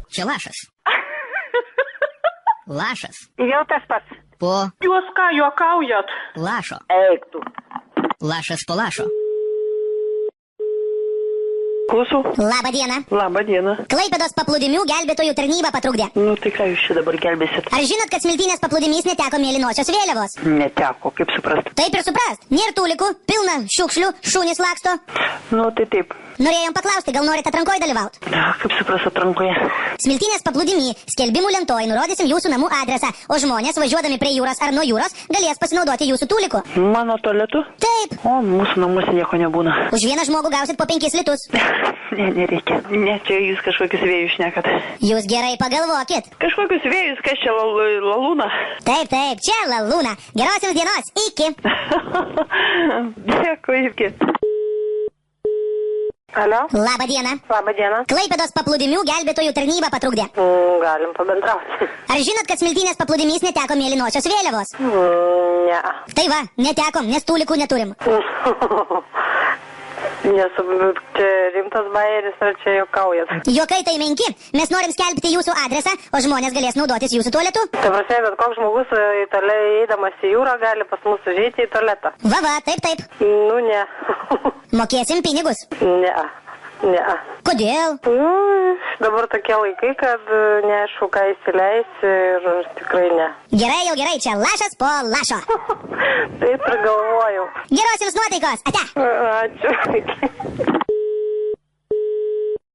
Čia lašas. Lašas. Jau tas pats. Po Jūs ką, juokaujat? lašo. Eik tu. Lašas po lašo. Klausau. Labą dieną. Labą dieną. Klaipėdos paplūdimių gelbėtojų tarnyba patrukdė. Nu tai ką jūs čia dabar gelbėsit? Ar žinot, kad Smiltynės paplūdimys neteko mėlynosios vėliavos? Neteko, kaip suprast. Taip ir suprast. Nėr tūlikų, pilna šiukšlių, šunys laksto. Nu tai taip. Norėjom paklausti, gal norit atrankoje dalyvauti? Kaip suprast atrankoje? Smiltynės paplūdimy skelbimų lentoj nurodysim jūsų namų adresą, o žmonės važiuodami prie jūros ar nuo jūros galės pasinaudoti jūsų tūliku. Mano tualetu? Taip. O, mūsų namuose nieko nebūna. Už vieną žmogų gausit po 5 litus. Ne, nereikia. Ne, čia jūs kažkokius vėjus šnekat. Jūs gerai pagalvokit. Kažkokius vėjus, kas čia lalūna? Taip, čia lalūna. Gerosios dienos. Iki. Dėkui, iki. Alio? Labą dieną. Labą dieną. Klaipėdos paplūdimių gelbėtojų tarnyba patrukdė. Galim pabendrauti. Ar žinot, kad Smiltynės paplūdimys neteko mėlynosios vėliavos? Ne. Tai va, netekom, nes tūlikų neturim. Nesu, čia rimtas bajeris, ar čia juokaujat? Juokai tai menki. Mes norim skelbti jūsų adresą, o žmonės galės naudotis jūsų tualetu. Ta prasme, bet koks žmogus eidamas į jūrą gali pas mus užeiti į tualetą. Va, taip. Nu, ne. Mokėsim pinigus. Ne. Kodėl? Dabar tokie laikai, kad neaišku, ką įsileisi ir tikrai ne. Gerai, čia lašas po lašo. Taip ir galvojau. Geros jums nuotaikos, ate. Ačiū.